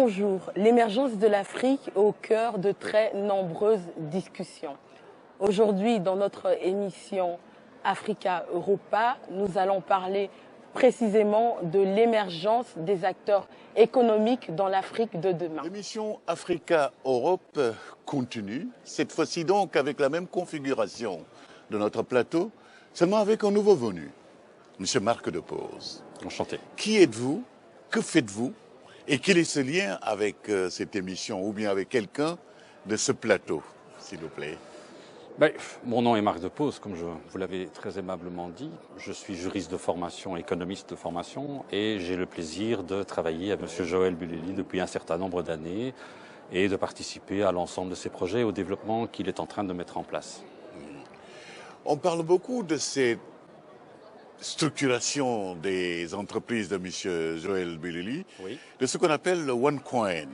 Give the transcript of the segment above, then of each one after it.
Bonjour, l'émergence de l'Afrique est au cœur de très nombreuses discussions. Aujourd'hui, dans notre émission Africa Europa, nous allons parler précisément de l'émergence des acteurs économiques dans l'Afrique de demain. L'émission Africa Europe continue, cette fois-ci donc avec la même configuration de notre plateau, seulement avec un nouveau venu, M. Marc Depose. Enchanté. Qui êtes-vous? Que faites-vous? Et quel est ce lien avec cette émission ou bien avec quelqu'un de ce plateau, s'il vous plaît? Mon nom est Marc Depose, comme vous l'avez très aimablement dit. Je suis juriste de formation, économiste de formation, et j'ai le plaisir de travailler avec M. Joël Bulelli depuis un certain nombre d'années et de participer à l'ensemble de ses projets et au développement qu'il est en train de mettre en place. On parle beaucoup de cette structuration des entreprises de M. Joël Bulelli, Oui. de ce qu'on appelle le One Coin.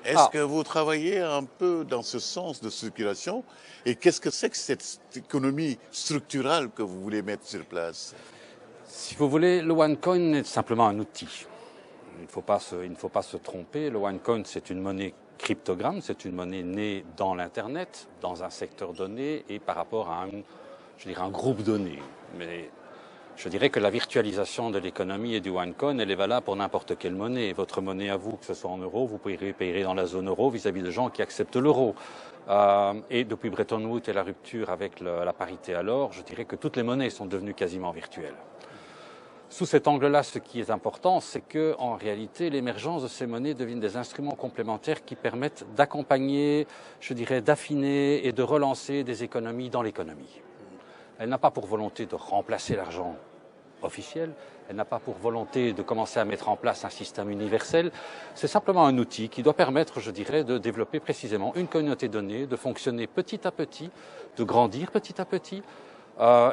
Est-ce que vous travaillez un peu dans ce sens de structuration? Et qu'est-ce que c'est que cette économie structurale que vous voulez mettre sur place? Si vous voulez, le OneCoin est simplement un outil. Il ne faut pas se tromper. Le OneCoin, c'est une monnaie cryptogramme, c'est une monnaie née dans l'Internet, dans un secteur donné et par rapport à un groupe donné. Mais je dirais que la virtualisation de l'économie et du OneCoin, elle est valable pour n'importe quelle monnaie. Votre monnaie à vous, que ce soit en euros, vous payerez dans la zone euro vis-à-vis de gens qui acceptent l'euro. Et depuis Bretton Woods et la rupture avec la parité à l'or, je dirais que toutes les monnaies sont devenues quasiment virtuelles. Sous cet angle-là, ce qui est important, c'est que, en réalité, l'émergence de ces monnaies deviennent des instruments complémentaires qui permettent d'accompagner, je dirais, d'affiner et de relancer des économies dans l'économie. Elle n'a pas pour volonté de remplacer l'argent officiel, elle n'a pas pour volonté de commencer à mettre en place un système universel, c'est simplement un outil qui doit permettre, je dirais, de développer précisément une communauté donnée, de fonctionner petit à petit, de grandir petit à petit,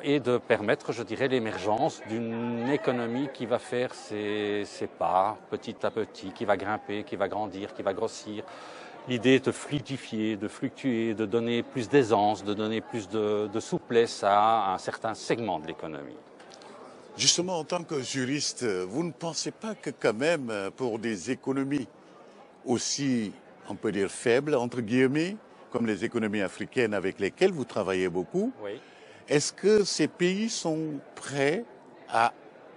et de permettre, je dirais, l'émergence d'une économie qui va faire ses pas petit à petit, qui va grimper, qui va grandir, qui va grossir. L'idée est de fluidifier, de fluctuer, de donner plus d'aisance, de donner plus de souplesse à un certain segment de l'économie. Justement, en tant que juriste, vous ne pensez pas que quand même, pour des économies aussi, on peut dire, faibles, entre guillemets, comme les économies africaines avec lesquelles vous travaillez beaucoup, Oui. est-ce que ces pays sont prêts à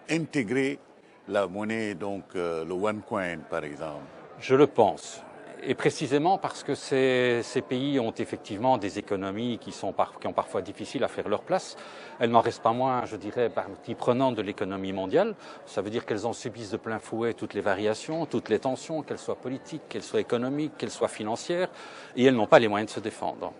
intégrer la monnaie, donc le OneCoin par exemple? Je le pense. Et précisément parce que ces pays ont effectivement des économies qui ont parfois difficile à faire leur place. Elles n'en restent pas moins, je dirais, partie prenante de l'économie mondiale. Ça veut dire qu'elles en subissent de plein fouet toutes les variations, toutes les tensions, qu'elles soient politiques, qu'elles soient économiques, qu'elles soient financières, et elles n'ont pas les moyens de se défendre.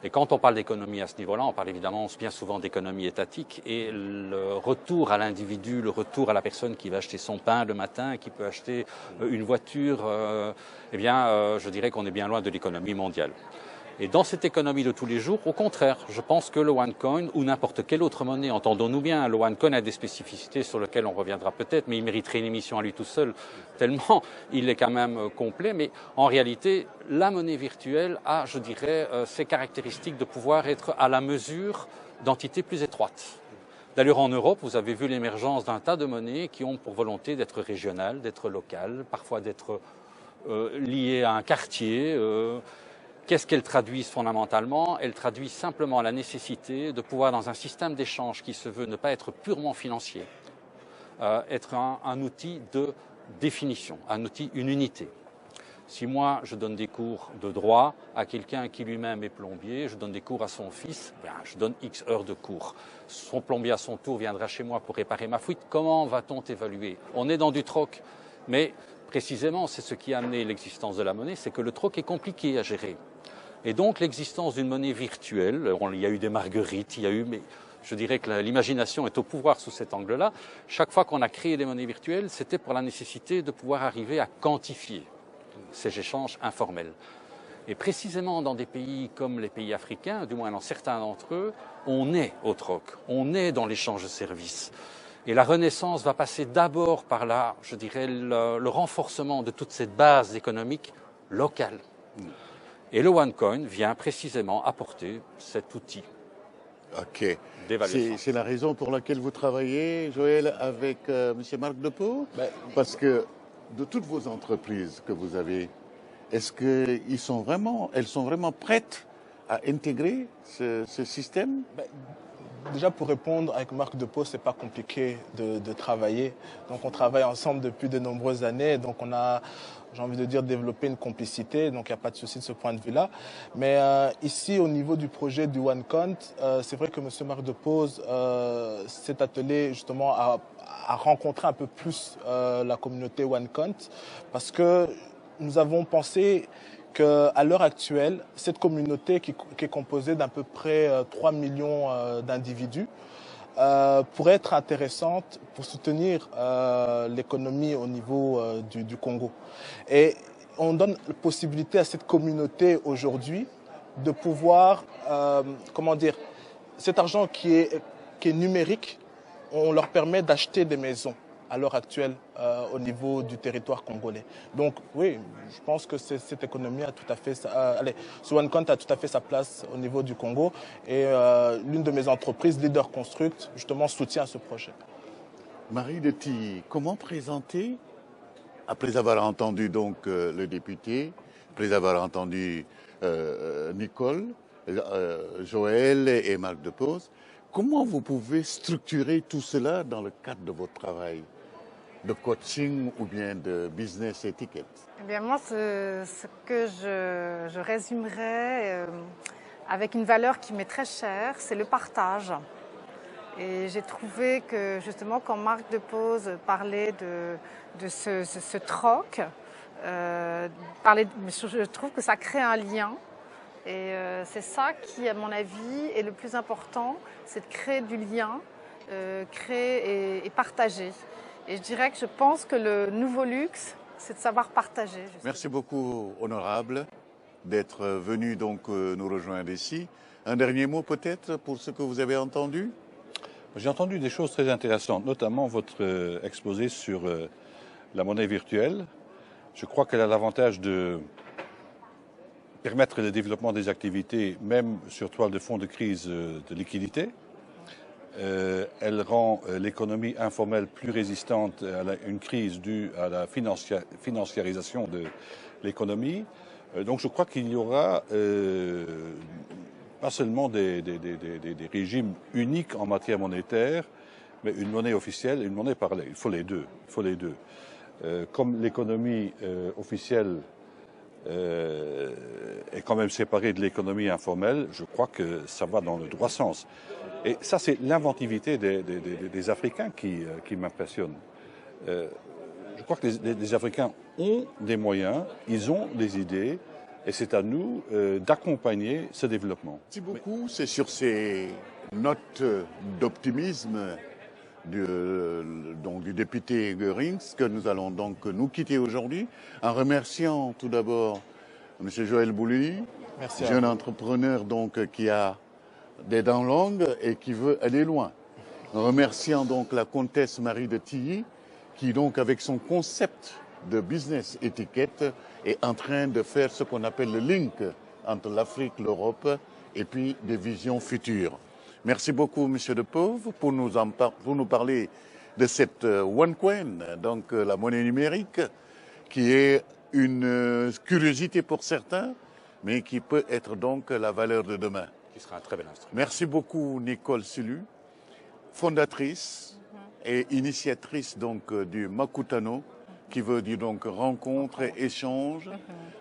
Et quand on parle d'économie à ce niveau-là, on parle évidemment bien souvent d'économie étatique et le retour à l'individu, le retour à la personne qui va acheter son pain le matin, qui peut acheter une voiture, je dirais qu'on est bien loin de l'économie mondiale. Et dans cette économie de tous les jours, au contraire, je pense que le OneCoin ou n'importe quelle autre monnaie, entendons-nous bien, le OneCoin a des spécificités sur lesquelles on reviendra peut-être, mais il mériterait une émission à lui tout seul, tellement il est quand même complet. Mais en réalité, la monnaie virtuelle a, je dirais, ces caractéristiques de pouvoir être à la mesure d'entités plus étroites. D'ailleurs, en Europe, vous avez vu l'émergence d'un tas de monnaies qui ont pour volonté d'être régionales, d'être locales, parfois d'être liées à un quartier. Qu'est-ce qu'elles traduisent fondamentalement? Elles traduisent simplement la nécessité de pouvoir, dans un système d'échange qui se veut ne pas être purement financier, être un outil de définition, un outil, une unité. Si moi, je donne des cours de droit à quelqu'un qui lui-même est plombier, je donne des cours à son fils, je donne X heures de cours. Son plombier, à son tour, viendra chez moi pour réparer ma fuite. Comment va-t-on évaluer? On est dans du troc, mais précisément, c'est ce qui a amené l'existence de la monnaie, c'est que le troc est compliqué à gérer. Et donc, l'existence d'une monnaie virtuelle, il y a eu des marguerites, mais je dirais que l'imagination est au pouvoir sous cet angle-là. Chaque fois qu'on a créé des monnaies virtuelles, c'était pour la nécessité de pouvoir arriver à quantifier ces échanges informels. Et précisément dans des pays comme les pays africains, du moins dans certains d'entre eux, on est au troc, on est dans l'échange de services. Et la renaissance va passer d'abord par le renforcement de toute cette base économique locale. Et le OneCoin vient précisément apporter cet outil. Ok. d'évaluation. C'est la raison pour laquelle vous travaillez, Joël, avec M. Marc Depose? Parce que de toutes vos entreprises que vous avez, est-ce qu'elles sont vraiment prêtes à intégrer ce système? Déjà, pour répondre, avec Marc Depose, c'est pas compliqué de travailler. Donc, on travaille ensemble depuis de nombreuses années. Donc, on a, j'ai envie de dire, développé une complicité. Donc, il n'y a pas de souci de ce point de vue-là. Mais ici, au niveau du projet du OneCount, c'est vrai que M. Marc Depose s'est attelé justement à rencontrer un peu plus la communauté OneCount, parce que nous avons pensé qu'à l'heure actuelle, cette communauté qui est composée d'à peu près 3 millions d'individus pourrait être intéressante pour soutenir l'économie au niveau du Congo. Et on donne la possibilité à cette communauté aujourd'hui de pouvoir, comment dire, cet argent qui est numérique, on leur permet d'acheter des maisons à l'heure actuelle au niveau du territoire congolais. Donc oui, je pense que cette économie a tout à fait, ce OneCount a tout à fait sa place au niveau du Congo, et l'une de mes entreprises, Leader Construct, justement soutient ce projet. Marie de Tilly, comment présenter, après avoir entendu donc le député, après avoir entendu Nicole, Joël et Marc Depose, comment vous pouvez structurer tout cela dans le cadre de votre travail de coaching ou bien de business etiquette? Eh bien, moi, ce que je résumerais avec une valeur qui m'est très chère, c'est le partage. Et j'ai trouvé que, justement, quand Marc Depose parlait de ce troc, je trouve que ça crée un lien. Et c'est ça qui, à mon avis, est le plus important, c'est de créer du lien, créer et partager. Et je dirais que je pense que le nouveau luxe, c'est de savoir partager. Justement. Merci beaucoup, honorable, d'être venu donc nous rejoindre ici. Un dernier mot peut-être pour ce que vous avez entendu? J'ai entendu des choses très intéressantes, notamment votre exposé sur la monnaie virtuelle. Je crois qu'elle a l'avantage de permettre le développement des activités, même sur toile de fond de crise de liquidité. Elle rend l'économie informelle plus résistante à une crise due à la financiarisation de l'économie. Donc je crois qu'il y aura pas seulement des régimes uniques en matière monétaire, mais une monnaie officielle et une monnaie parallèle. Il faut les deux. Comme l'économie officielle est quand même séparée de l'économie informelle, je crois que ça va dans le droit sens. Et ça, c'est l'inventivité des Africains qui m'impressionne. Je crois que les Africains ont des moyens, ils ont des idées, et c'est à nous d'accompagner ce développement. Merci beaucoup. C'est sur ces notes d'optimisme du député Goerings que nous allons donc nous quitter aujourd'hui, en remerciant tout d'abord M. Joël Boulouy, jeune entrepreneur donc qui a des dents longues et qui veut aller loin. En remerciant donc la comtesse Marie de Tilly, qui donc avec son concept de business étiquette est en train de faire ce qu'on appelle le link entre l'Afrique, l'Europe et puis des visions futures. Merci beaucoup, Monsieur Depose, pour nous parler de cette OneCoin, donc la monnaie numérique, qui est une curiosité pour certains, mais qui peut être donc la valeur de demain. Qui sera un très bel instrument. Merci beaucoup, Nicole Sulu, fondatrice et initiatrice donc du Makutano, qui veut dire donc rencontre et échange.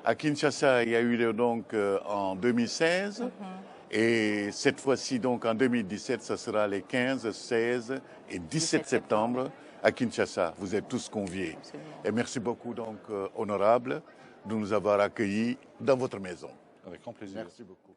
À Kinshasa, il y a eu donc en 2016. Et cette fois-ci, donc en 2017, ce sera les 15, 16 et 17 septembre à Kinshasa. Vous êtes tous conviés. Absolument. Et merci beaucoup, donc, honorable, de nous avoir accueillis dans votre maison. Avec grand plaisir. Merci beaucoup.